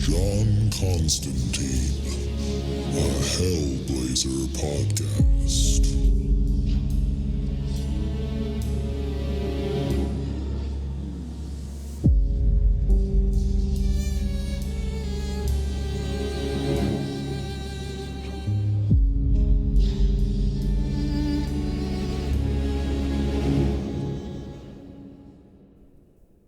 John Constantine, a Hellblazer podcast.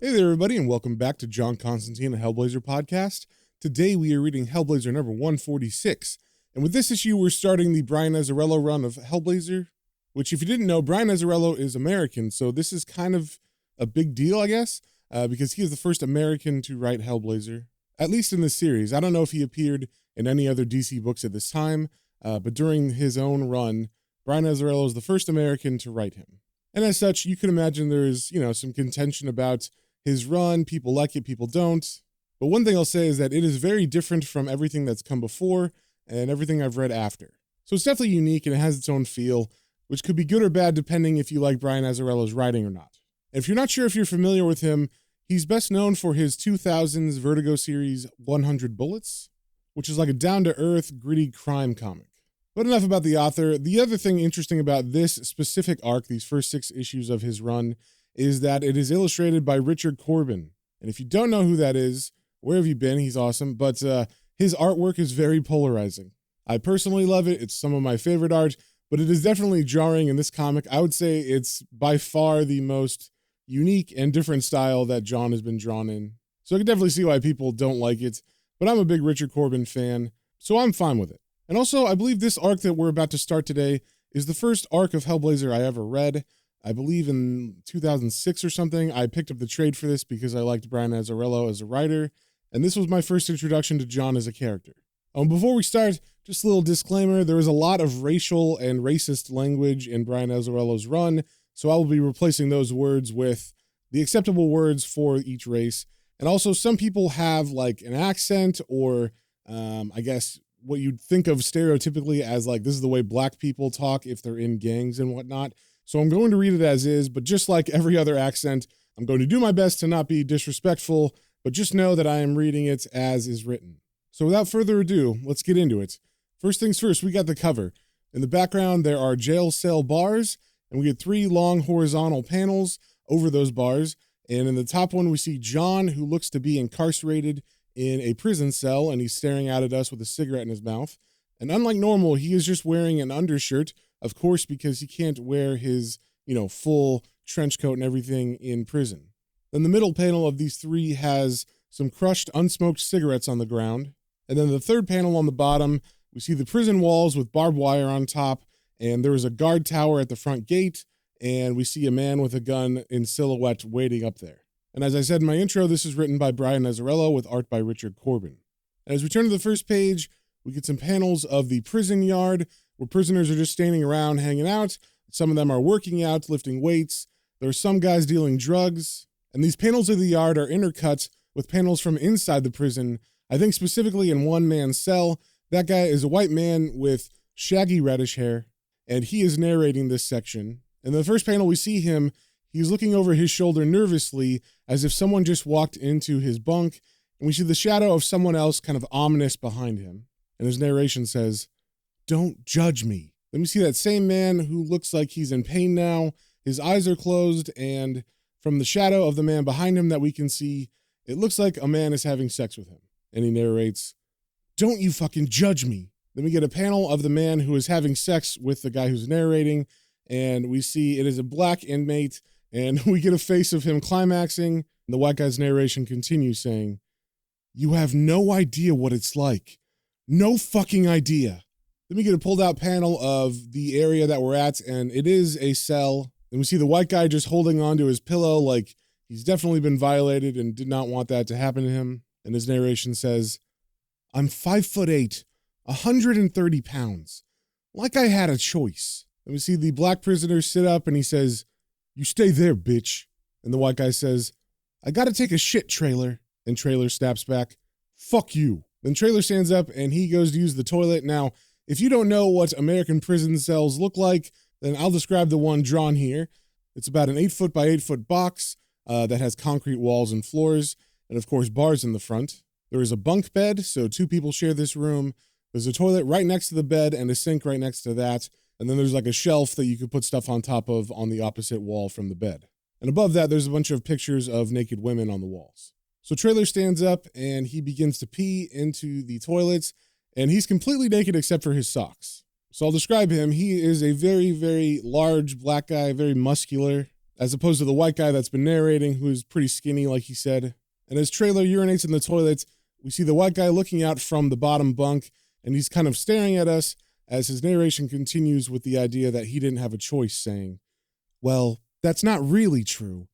Hey there, everybody, and welcome back to John Constantine, a Hellblazer podcast. Today we are reading Hellblazer number 146, and with this issue we're starting the Brian Azzarello run of Hellblazer, which, if you didn't know, Brian Azzarello is American, so this is kind of a big deal, I guess, because he is the first American to write Hellblazer, at least in this series. I don't know if he appeared in any other DC books at this time, but during his own run, Brian Azzarello is the first American to write him. And as such, you can imagine there's, some contention about his run. People like it, people don't. But one thing I'll say is that it is very different from everything that's come before and everything I've read after. So it's definitely unique and it has its own feel, which could be good or bad depending if you like Brian Azzarello's writing or not. And if you're not sure if you're familiar with him, he's best known for his 2000s Vertigo series 100 Bullets, which is like a down-to-earth, gritty crime comic. But enough about the author. The other thing interesting about this specific arc, these first 6 issues of his run, is that it is illustrated by Richard Corbin. And if you don't know who that is, where have you been? He's awesome. But his artwork is very polarizing. I personally love it. It's some of my favorite art, but it is definitely jarring in this comic. I would say it's by far the most unique and different style that John has been drawn in. So I can definitely see why people don't like it, but I'm a big Richard Corbin fan, so I'm fine with it. And also, I believe this arc that we're about to start today is the first arc of Hellblazer I ever read. I believe in 2006 or something, I picked up the trade for this because I liked Brian Azzarello as a writer, and this was my first introduction to John as a character. Before we start, just a little disclaimer, there is a lot of racial and racist language in Brian Azzarello's run, so I will be replacing those words with the acceptable words for each race. And also, some people have like an accent or, I guess, what you'd think of stereotypically as like, this is the way black people talk if they're in gangs and whatnot. So I'm going to read it as is, but just like every other accent, I'm going to do my best to not be disrespectful, but just know that I am reading it as is written. So without further ado, let's get into it. First things first, we got the cover. In the background, there are jail cell bars, and we get 3 long horizontal panels over those bars. And in the top one, we see John, who looks to be incarcerated in a prison cell, and he's staring out at us with a cigarette in his mouth. And unlike normal, he is just wearing an undershirt, of course, because he can't wear his, full trench coat and everything in prison. Then the middle panel of these 3 has some crushed, unsmoked cigarettes on the ground. And then the third panel on the bottom, we see the prison walls with barbed wire on top, and there is a guard tower at the front gate, and we see a man with a gun in silhouette waiting up there. And as I said in my intro, this is written by Brian Azzarello with art by Richard Corbin. And as we turn to the first page, we get some panels of the prison yard where prisoners are just standing around hanging out. Some of them are working out, lifting weights. There are some guys dealing drugs. And these panels of the yard are intercut with panels from inside the prison, I think specifically in one man's cell. That guy is a white man with shaggy reddish hair, and he is narrating this section. In the first panel, we see him. He's looking over his shoulder nervously as if someone just walked into his bunk, and we see the shadow of someone else kind of ominous behind him. And his narration says, "Don't judge me." Then we see that same man who looks like he's in pain now. His eyes are closed, and from the shadow of the man behind him that we can see, it looks like a man is having sex with him. And he narrates, "Don't you fucking judge me." Then we get a panel of the man who is having sex with the guy who's narrating, and we see it is a black inmate, and we get a face of him climaxing. And the white guy's narration continues saying, "You have no idea what it's like. No fucking idea." Then we get a pulled out panel of the area that we're at, and it is a cell. And we see the white guy just holding onto his pillow like he's definitely been violated and did not want that to happen to him. And his narration says, "I'm 5'8", 130 pounds. Like I had a choice." And we see the black prisoner sit up and he says, "You stay there, bitch." And the white guy says, "I gotta take a shit, Trailer." And Trailer snaps back, "Fuck you." Then Trailer stands up and he goes to use the toilet. Now, if you don't know what American prison cells look like, then I'll describe the one drawn here. It's about an 8 foot by 8 foot box that has concrete walls and floors, and of course bars in the front. There is a bunk bed, so 2 people share this room. There's a toilet right next to the bed and a sink right next to that. And then there's like a shelf that you could put stuff on top of on the opposite wall from the bed. And above that, there's a bunch of pictures of naked women on the walls. So Trailer stands up and he begins to pee into the toilets, and he's completely naked except for his socks. So I'll describe him. He is a very, very large black guy, very muscular, as opposed to the white guy that's been narrating, who is pretty skinny, like he said. And as Trailer urinates in the toilet, we see the white guy looking out from the bottom bunk, and he's kind of staring at us as his narration continues with the idea that he didn't have a choice, saying, "Well, that's not really true.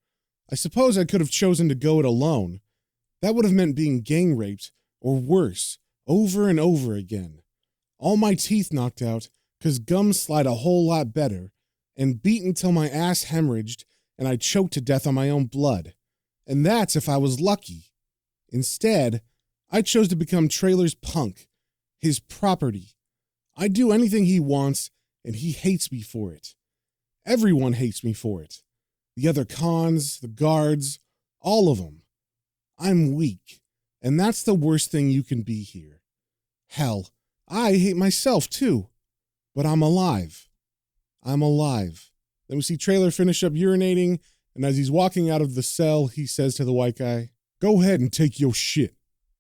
I suppose I could have chosen to go it alone. That would have meant being gang raped, or worse, over and over again. All my teeth knocked out, 'cause gums slide a whole lot better, and beaten till my ass hemorrhaged, and I choked to death on my own blood. And that's if I was lucky. Instead, I chose to become Trailer's punk, his property. I do anything he wants, and he hates me for it. Everyone hates me for it. The other cons, the guards, all of them. I'm weak, and that's the worst thing you can be here. Hell, I hate myself too, but I'm alive. I'm alive." Then we see Trailer finish up urinating, and as he's walking out of the cell, he says to the white guy, "Go ahead and take your shit."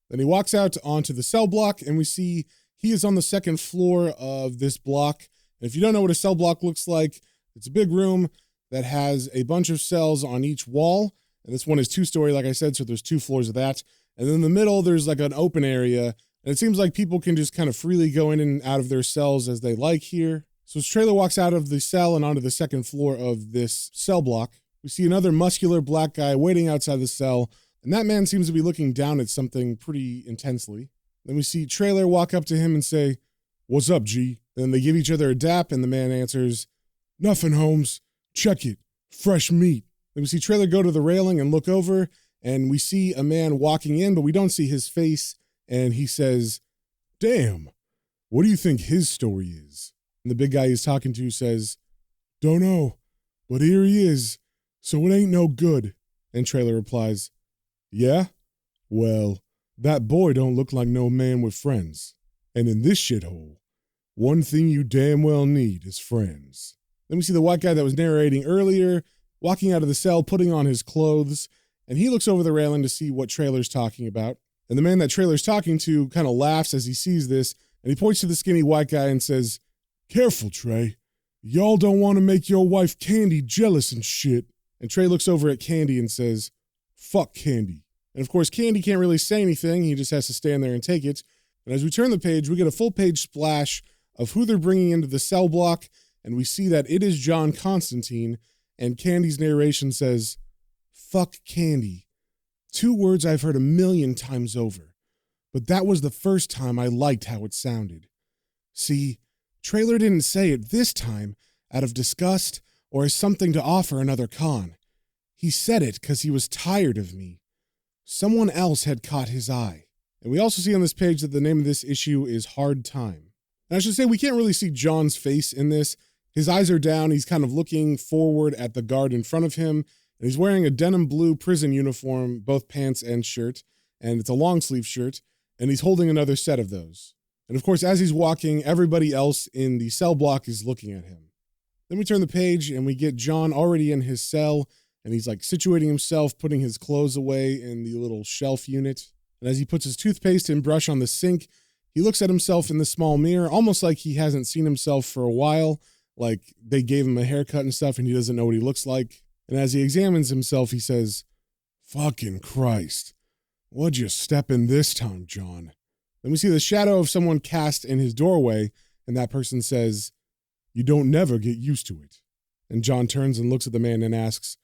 Then he walks out onto the cell block, and we see he is on the second floor of this block. And if you don't know what a cell block looks like, it's a big room that has a bunch of cells on each wall. And this one is 2-story, like I said, so there's 2 floors of that. And then in the middle, there's like an open area. And it seems like people can just kind of freely go in and out of their cells as they like here. So as Trailer walks out of the cell and onto the second floor of this cell block, we see another muscular black guy waiting outside the cell. And that man seems to be looking down at something pretty intensely. Then we see Trailer walk up to him and say, "What's up, G?" Then they give each other a dap, and the man answers, "Nothing, Holmes. Check it. Fresh meat." Then we see Trailer go to the railing and look over, and we see a man walking in, but we don't see his face. And he says, "Damn, what do you think his story is?" And the big guy he's talking to says, "Don't know, but here he is, so it ain't no good." And Trailer replies, "Yeah? Well, that boy don't look like no man with friends. And in this shithole, one thing you damn well need is friends." Then we see the white guy that was narrating earlier walking out of the cell, putting on his clothes, and he looks over the railing to see what Trailer's talking about. And the man that Trailer's talking to kind of laughs as he sees this, and he points to the skinny white guy and says, "Careful, Trey. Y'all don't want to make your wife Candy jealous and shit." And Trey looks over at Candy and says, "Fuck Candy." And of course, Candy can't really say anything. He just has to stand there and take it. And as we turn the page, we get a full page splash of who they're bringing into the cell block. And we see that it is John Constantine. And Candy's narration says, "Fuck Candy. 2 words I've heard 1,000,000 times over. But that was the first time I liked how it sounded. See, Trailer didn't say it this time out of disgust or as something to offer another con. He said it because he was tired of me. Someone else had caught his eye." And we also see on this page that the name of this issue is Hard Time. And I should say, we can't really see John's face in this. His eyes are down. He's kind of looking forward at the guard in front of him. And he's wearing a denim blue prison uniform, both pants and shirt. And it's a long sleeve shirt. And he's holding another set of those. And of course, as he's walking, everybody else in the cell block is looking at him. Then we turn the page and we get John already in his cell. And he's like situating himself, putting his clothes away in the little shelf unit. And as he puts his toothpaste and brush on the sink, he looks at himself in the small mirror, almost like he hasn't seen himself for a while. Like they gave him a haircut and stuff and he doesn't know what he looks like. And as he examines himself, he says, "Fucking Christ. What'd you step in this time, John?" Then we see the shadow of someone cast in his doorway, and that person says, "You don't never get used to it." And John turns and looks at the man and asks,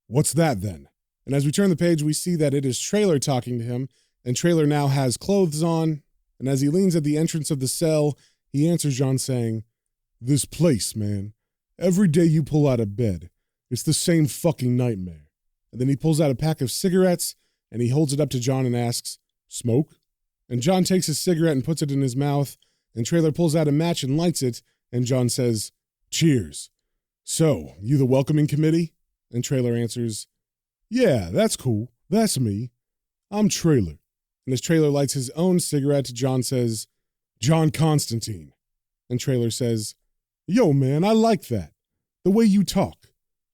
"What's that then?" And as we turn the page, we see that it is Trailer talking to him, and Trailer now has clothes on. And as he leans at the entrance of the cell, he answers John saying, "This place, man. Every day you pull out of bed, it's the same fucking nightmare." And then he pulls out a pack of cigarettes, and he holds it up to John and asks, "Smoke?" And John takes his cigarette and puts it in his mouth, and Trailer pulls out a match and lights it, and John says, "Cheers. So, you the welcoming committee?" And Trailer answers, "Yeah, that's cool. That's me. I'm Trailer." And as Trailer lights his own cigarette, John says, "John Constantine." And Trailer says, "Yo, man, I like that. The way you talk.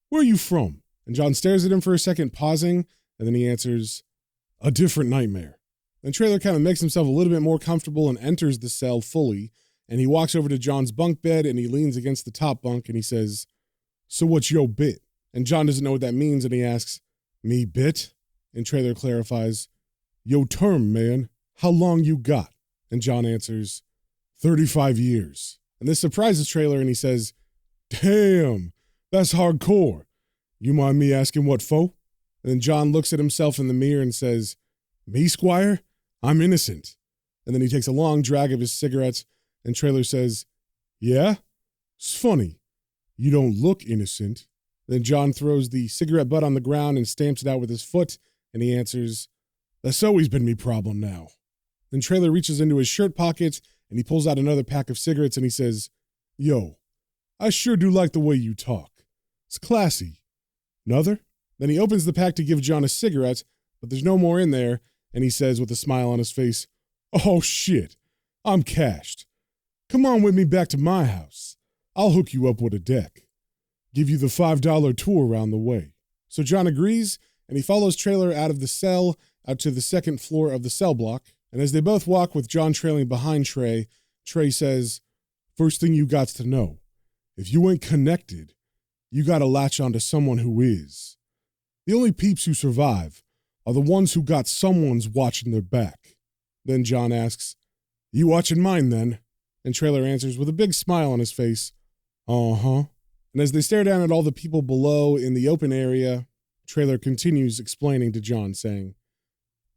Where are you from?" And John stares at him for a second, pausing, and then he answers, "A different nightmare." And Trailer kind of makes himself a little bit more comfortable and enters the cell fully, and he walks over to John's bunk bed and he leans against the top bunk and he says, "So what's your bit?" And John doesn't know what that means and he asks, "Me bit?" And Trailer clarifies, "Yo term, man. How long you got?" And John answers, 35 years. And this surprises Trailer and he says, "Damn, that's hardcore. You mind me asking what for?" And then John looks at himself in the mirror and says, "Me, Squire? I'm innocent." And then he takes a long drag of his cigarette and Trailer says, "Yeah? It's funny. You don't look innocent." Then John throws the cigarette butt on the ground and stamps it out with his foot, and he answers, "That's always been me problem now." Then Trailer reaches into his shirt pocket and he pulls out another pack of cigarettes and he says, "Yo, I sure do like the way you talk. It's classy. Another?" Then he opens the pack to give John a cigarette, but there's no more in there, and he says with a smile on his face, "Oh shit, I'm cashed. Come on with me back to my house. I'll hook you up with a deck. Give you the $5 tour around the way." So John agrees, and he follows Trailer out of the cell, out to the second floor of the cell block. And as they both walk with John trailing behind Trey, Trey says, "First thing you got to know, if you ain't connected, you gotta latch onto someone who is. The only peeps who survive are the ones who got someone's watching their back." Then John asks, "You watching mine then?" And Trailer answers with a big smile on his face, "Uh-huh." And as they stare down at all the people below in the open area, Trailer continues explaining to John, saying,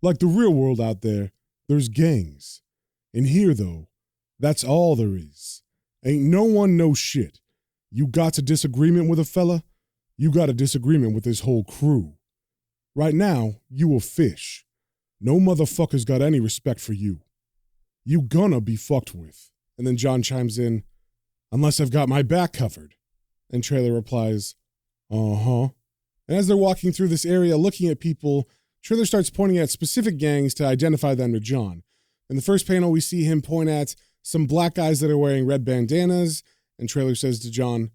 "Like the real world out there, there's gangs. In here, though, that's all there is. Ain't no one no shit. You got a disagreement with a fella, you got a disagreement with his whole crew. Right now, you a fish. No motherfucker's got any respect for you. You gonna be fucked with." And then John chimes in, "Unless I've got my back covered." And Trailer replies, "Uh-huh." And as they're walking through this area looking at people, Trailer starts pointing at specific gangs to identify them to John. In the first panel, we see him point at some black guys that are wearing red bandanas, and Trailer says to John,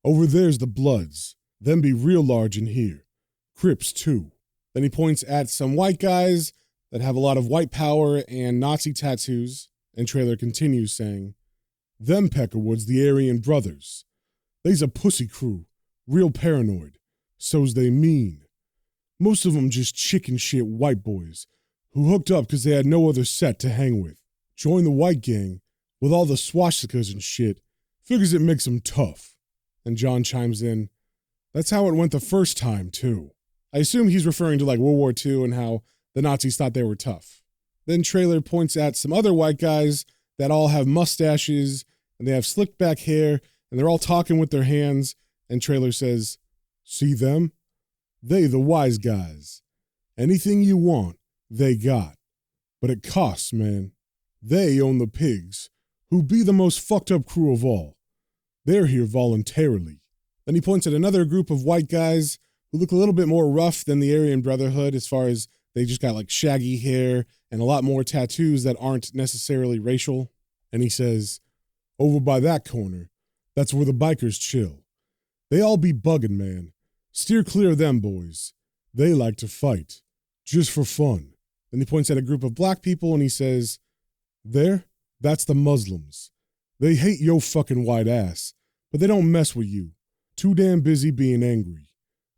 "Over there's the Bloods. Them be real large in here. Crips, too." Then he points at some white guys that have a lot of white power and Nazi tattoos, and Trailer continues saying, "Them Peckerwoods, the Aryan brothers. They's a pussy crew, real paranoid. So's they mean. Most of them just chicken shit white boys who hooked up because they had no other set to hang with. Join the white gang with all the swastikas and shit. Figures it makes them tough." And John chimes in, "That's how it went the first time, too." I assume he's referring to like World War II and how the Nazis thought they were tough. Then Trailer points at some other white guys that all have mustaches and they have slicked back hair and they're all talking with their hands. And Trailer says, "See them? They the wise guys. Anything you want, they got. But it costs, man. They own the pigs, who be the most fucked up crew of all. They're here voluntarily." Then he points at another group of white guys who look a little bit more rough than the Aryan Brotherhood as far as they just got like shaggy hair and a lot more tattoos that aren't necessarily racial. And he says, "Over by that corner, that's where the bikers chill. They all be bugging, man. Steer clear of them boys. They like to fight. Just for fun." Then he points at a group of black people and he says, "There, that's the Muslims. They hate yo fucking white ass, but they don't mess with you. Too damn busy being angry.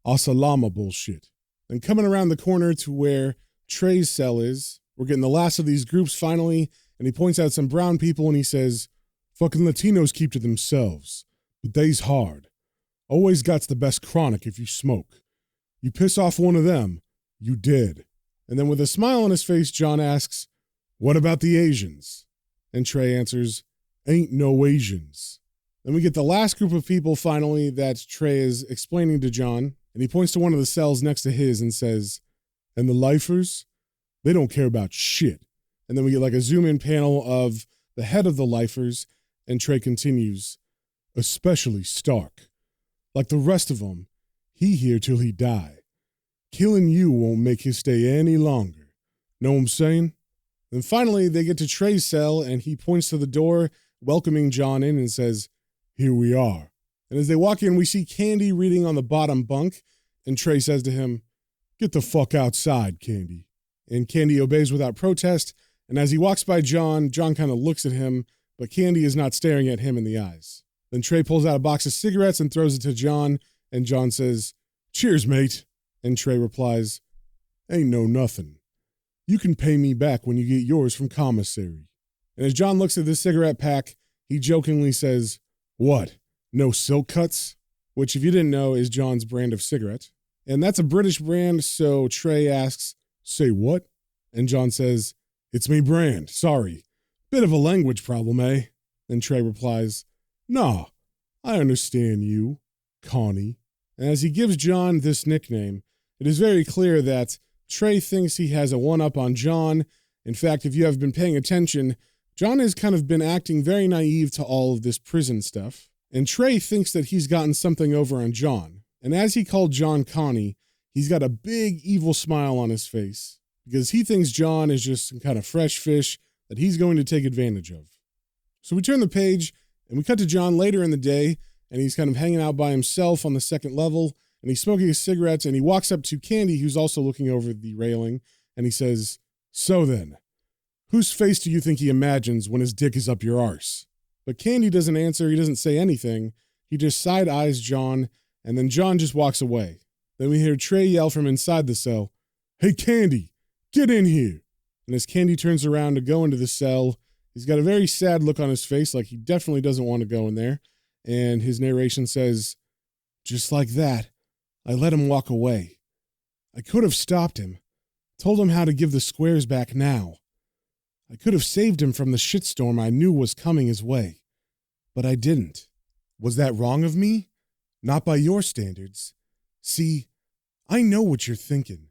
Asalama bullshit." And coming around the corner to where Trey's cell is, we're getting the last of these groups finally, and he points out some brown people and he says, "Fucking Latinos keep to themselves, but they's hard. Always got's the best chronic if you smoke. You piss off one of them, you dead." And then with a smile on his face, John asks, "What about the Asians?" And Trey answers, "Ain't no Asians." Then we get the last group of people finally that Trey is explaining to John, and he points to one of the cells next to his and says, "And the lifers, they don't care about shit." And then we get like a zoom in panel of the head of the lifers, and Trey continues, "Especially Stark. Like the rest of them, he here till he die. Killing you won't make his stay any longer. Know what I'm saying? Then finally, they get to Trey's cell, and he points to the door, welcoming John in and says, "Here we are." And as they walk in, we see Candy reading on the bottom bunk, and Trey says to him, "Get the fuck outside, Candy." And Candy obeys without protest, and as he walks by John, John kind of looks at him, but Candy is not staring at him in the eyes. Then Trey pulls out a box of cigarettes and throws it to John, and John says, "Cheers, mate." And Trey replies, "Ain't no nothing. You can pay me back when you get yours from commissary." And as John looks at this cigarette pack, he jokingly says, "What, no silk cuts?" Which, if you didn't know, is John's brand of cigarette. And that's a British brand, so Trey asks, "Say what?" And John says, "It's me brand, sorry. Bit of a language problem, eh?" Then Trey replies, "Nah, I understand you, Connie." And as he gives John this nickname, it is very clear that Trey thinks he has a one-up on John. In fact, if you have been paying attention, John has kind of been acting very naive to all of this prison stuff. And Trey thinks that he's gotten something over on John. And as he called John Connie, he's got a big evil smile on his face because he thinks John is just some kind of fresh fish that he's going to take advantage of. So we turn the page and we cut to John later in the day, and he's kind of hanging out by himself on the second level, and he's smoking a cigarette, and he walks up to Candy, who's also looking over the railing, and he says, "So then, whose face do you think he imagines when his dick is up your arse?" But Candy doesn't answer, he doesn't say anything, he just side-eyes John, and then John just walks away. Then we hear Trey yell from inside the cell, "Hey Candy, get in here!" And as Candy turns around to go into the cell, he's got a very sad look on his face, like he definitely doesn't want to go in there, and his narration says, "Just like that, I let him walk away. I could have stopped him, told him how to give the squares back now. I could have saved him from the shitstorm I knew was coming his way. But I didn't. Was that wrong of me? Not by your standards. See, I know what you're thinking.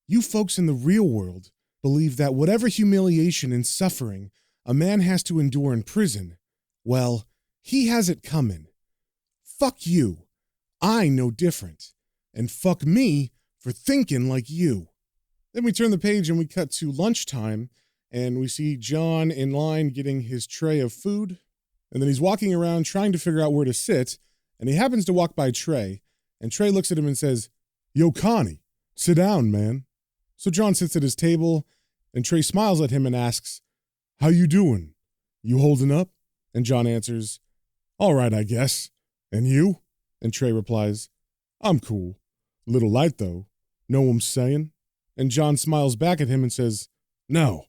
You folks in the real world believe that whatever humiliation and suffering a man has to endure in prison, well, he has it coming. Fuck you. I know different. And fuck me for thinking like you." Then we turn the page and we cut to lunchtime, and we see John in line getting his tray of food. And then he's walking around trying to figure out where to sit, and he happens to walk by Trey, and Trey looks at him and says, "Yo, Connie, sit down, man." So John sits at his table, and Trey smiles at him and asks, "How you doing? You holding up?" And John answers, "All right, I guess. And you?" And Trey replies, "I'm cool. Little light, though. Know what I'm saying?" And John smiles back at him and says, "No,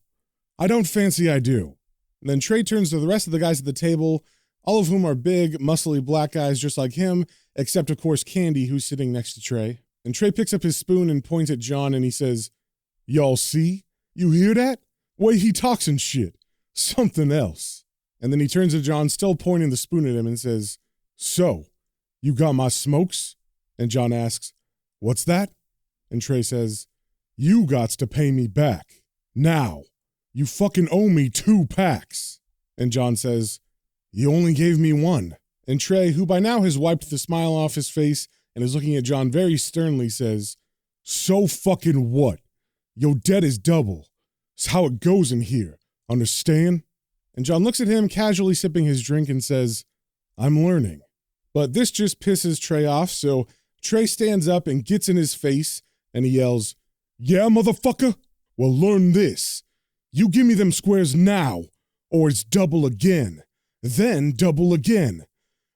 I don't fancy I do." And then Trey turns to the rest of the guys at the table, all of whom are big, muscly black guys just like him, except, of course, Candy, who's sitting next to Trey. And Trey picks up his spoon and points at John, and he says, "Y'all see? You hear that? Way he talks and shit. Something else." And then he turns to John, still pointing the spoon at him, and says, "So, you got my smokes?" And John asks, "What's that?" And Trey says, "You gots to pay me back. Now. You fucking owe me 2 packs. And John says, "You only gave me 1. And Trey, who by now has wiped the smile off his face and is looking at John very sternly, says, "So fucking what? Yo debt is double. It's how it goes in here. Understand?" And John looks at him, casually sipping his drink, and says, "I'm learning." But this just pisses Trey off, so Trey stands up and gets in his face, and he yells, "Yeah, motherfucker? Well, learn this. You give me them squares now, or it's double again. Then double again.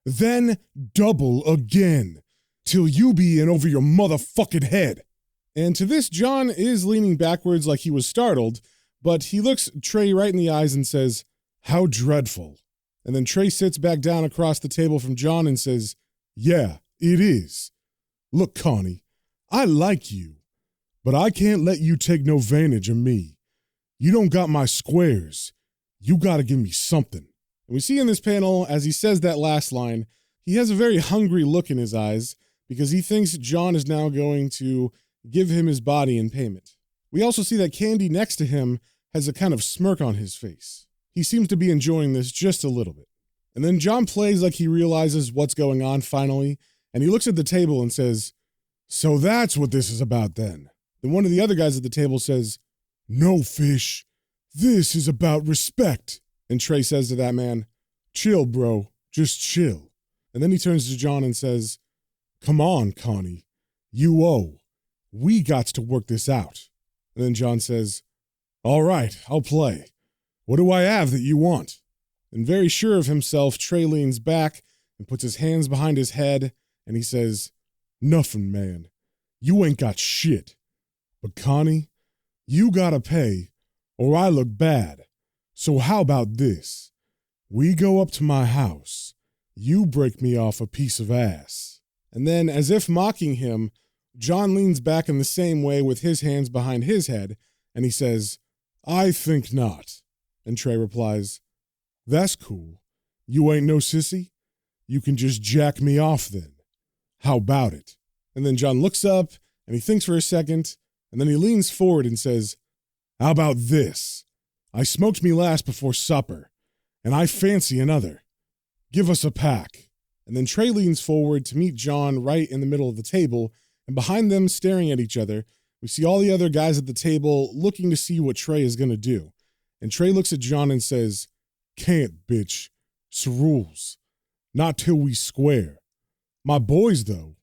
Then double again. Till you be in over your motherfucking head." And to this, John is leaning backwards like he was startled, but he looks Trey right in the eyes and says, "How dreadful." And then Trey sits back down across the table from John and says, "Yeah, it is. Look, Connie, I like you, but I can't let you take no vantage of me. You don't got my squares. You gotta give me something." And we see in this panel, as he says that last line, he has a very hungry look in his eyes because he thinks John is now going to give him his body in payment. We also see that Candy next to him has a kind of smirk on his face. He seems to be enjoying this just a little bit. And then John plays like he realizes what's going on finally, and he looks at the table and says, "So that's what this is about then." Then one of the other guys at the table says, No, Fish. This is about respect. And Trey says to that man, chill, bro. Just chill. And then he turns to John and says, come on, Connie. You owe. We got to work this out. And then John says, all right, I'll play. What do I have that you want? And very sure of himself, Trey leans back and puts his hands behind his head, and he says, nothing, man. You ain't got shit. But Connie, you gotta pay, or I look bad. So how about this? We go up to my house. You break me off a piece of ass. And then, as if mocking him, John leans back in the same way with his hands behind his head, and he says, I think not. And Trey replies, that's cool. You ain't no sissy? You can just jack me off then. How about it? And then John looks up, and he thinks for a second, and then he leans forward and says, how about this? I smoked me last before supper, and I fancy another. Give us a pack. And then Trey leans forward to meet John right in the middle of the table, and behind them, staring at each other, we see all the other guys at the table looking to see what Trey is going to do. And Trey looks at John and says, can't, bitch. It's rules. Not till we square. My boys, though.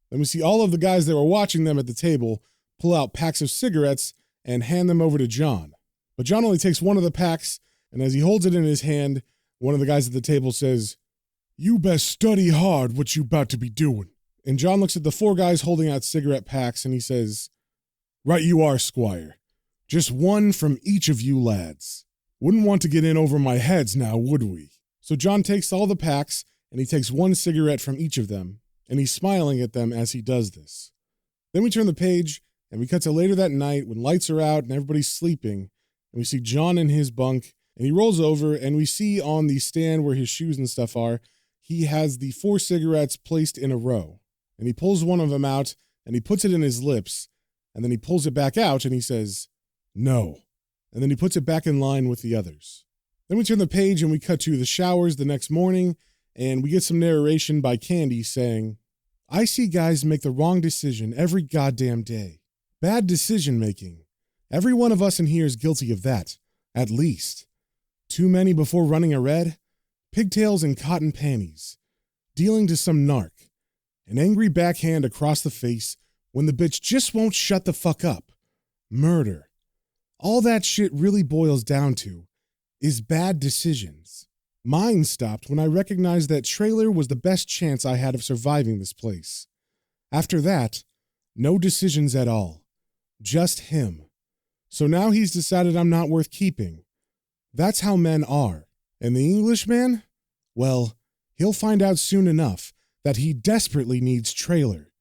Then we see all of the guys that were watching them at the table pull out packs of cigarettes and hand them over to John. But John only takes one of the packs, and as he holds it in his hand, one of the guys at the table says, you best study hard what you about to be doing. And John looks at the four guys holding out cigarette packs, and he says, right you are, Squire. Just one from each of you lads. Wouldn't want to get in over my heads now, would we? So John takes all the packs, and he takes one cigarette from each of them, and he's smiling at them as he does this. Then we turn the page, and we cut to later that night when lights are out and everybody's sleeping, and we see John in his bunk, and he rolls over, and we see on the stand where his shoes and stuff are, he has the 4 cigarettes placed in a row, and he pulls one of them out, and he puts it in his lips, and then he pulls it back out, and he says, no. And then he puts it back in line with the others. Then we turn the page, and we cut to the showers the next morning, and we get some narration by Candy saying, I see guys make the wrong decision every goddamn day. Bad decision making. Every one of us in here is guilty of that, at least. Too many before running a red, pigtails and cotton panties, dealing to some narc, an angry backhand across the face when the bitch just won't shut the fuck up, murder. All that shit really boils down to is bad decisions. Mine stopped when I recognized that trailer was the best chance I had of surviving this place. After that, no decisions at all. Just him. So now he's decided I'm not worth keeping. That's how men are. And the Englishman? Well, he'll find out soon enough that he desperately needs trailer.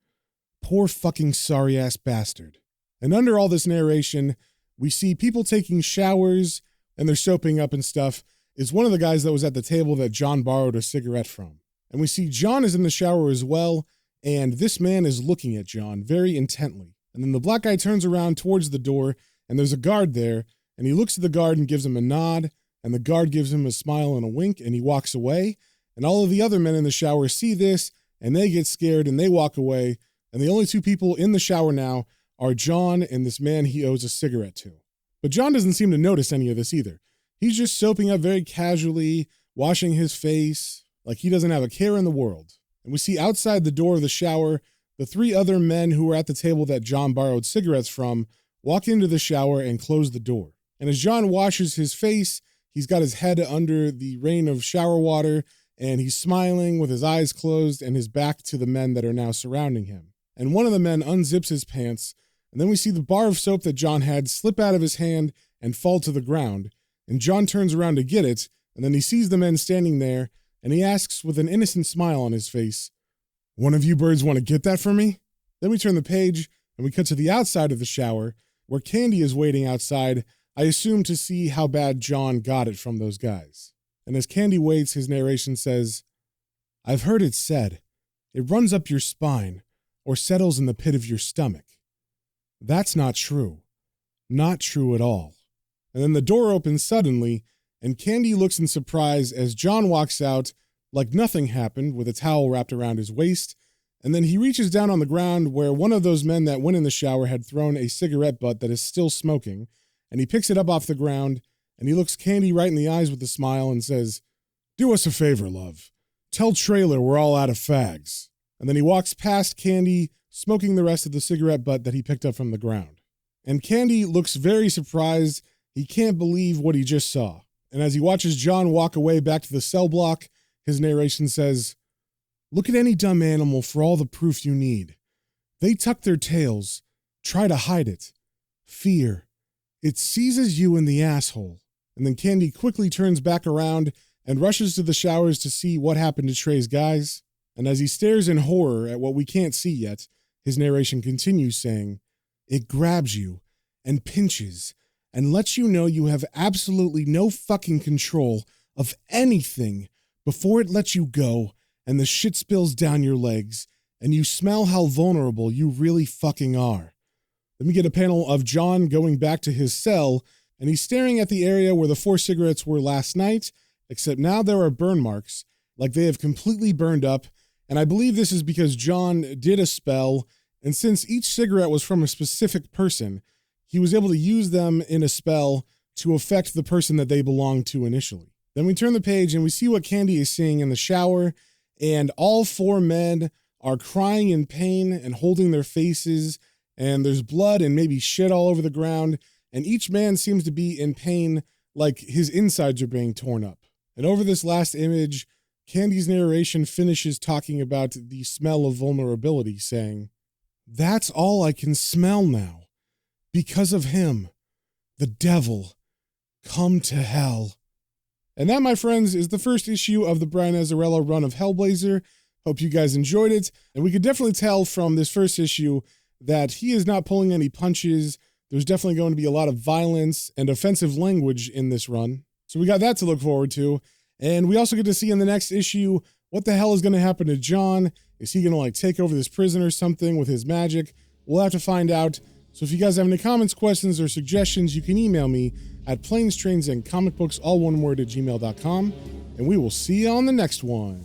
Poor fucking sorry-ass bastard. And under all this narration, we see people taking showers and they're soaping up and stuff is one of the guys that was at the table that John borrowed a cigarette from. And we see John is in the shower as well, and this man is looking at John very intently. And then the black guy turns around towards the door, and there's a guard there, and he looks at the guard and gives him a nod, and the guard gives him a smile and a wink, and he walks away. And all of the other men in the shower see this, and they get scared, and they walk away. And the only 2 people in the shower now are John and this man he owes a cigarette to. But John doesn't seem to notice any of this either. He's just soaping up very casually, washing his face, like he doesn't have a care in the world. And we see outside the door of the shower, the 3 other men who were at the table that John borrowed cigarettes from walk into the shower and close the door. And as John washes his face, he's got his head under the rain of shower water, and he's smiling with his eyes closed and his back to the men that are now surrounding him. And one of the men unzips his pants, and then we see the bar of soap that John had slip out of his hand and fall to the ground. And John turns around to get it, and then he sees the men standing there, and he asks with an innocent smile on his face, one of you birds want to get that for me? Then we turn the page, and we cut to the outside of the shower, where Candy is waiting outside, I assume to see how bad John got it from those guys. And as Candy waits, his narration says, I've heard it said, it runs up your spine, or settles in the pit of your stomach. That's not true. Not true at all. And then the door opens suddenly, and Candy looks in surprise as John walks out like nothing happened with a towel wrapped around his waist, and then he reaches down on the ground where one of those men that went in the shower had thrown a cigarette butt that is still smoking, and he picks it up off the ground, and he looks Candy right in the eyes with a smile and says, "Do us a favor, love. Tell Trailer we're all out of fags." And then he walks past Candy, smoking the rest of the cigarette butt that he picked up from the ground. And Candy looks very surprised. He can't believe what he just saw. And as he watches John walk away back to the cell block, his narration says, "Look at any dumb animal for all the proof you need. They tuck their tails, try to hide it. Fear. It seizes you in the asshole." And then Candy quickly turns back around and rushes to the showers to see what happened to Trey's guys. And as he stares in horror at what we can't see yet, his narration continues saying, "It grabs you and pinches and lets you know you have absolutely no fucking control of anything before it lets you go and the shit spills down your legs and you smell how vulnerable you really fucking are." Then we get a panel of John going back to his cell, and he's staring at the area where the 4 cigarettes were last night, except now there are burn marks, like they have completely burned up, and I believe this is because John did a spell, and since each cigarette was from a specific person, he was able to use them in a spell to affect the person that they belonged to initially. Then we turn the page and we see what Candy is seeing in the shower, and all 4 men are crying in pain and holding their faces, and there's blood and maybe shit all over the ground, and each man seems to be in pain like his insides are being torn up. And over this last image, Candy's narration finishes talking about the smell of vulnerability, saying, "That's all I can smell now. Because of him, the devil, come to hell." And that, my friends, is the first issue of the Brian Azzarello run of Hellblazer. Hope you guys enjoyed it. And we could definitely tell from this first issue that he is not pulling any punches. There's definitely going to be a lot of violence and offensive language in this run. So we got that to look forward to. And we also get to see in the next issue what the hell is going to happen to John. Is he going to take over this prison or something with his magic? We'll have to find out. So if you guys have any comments, questions, or suggestions, you can email me at planestrains and comicbooks, all one word, @gmail.com. And we will see you on the next one.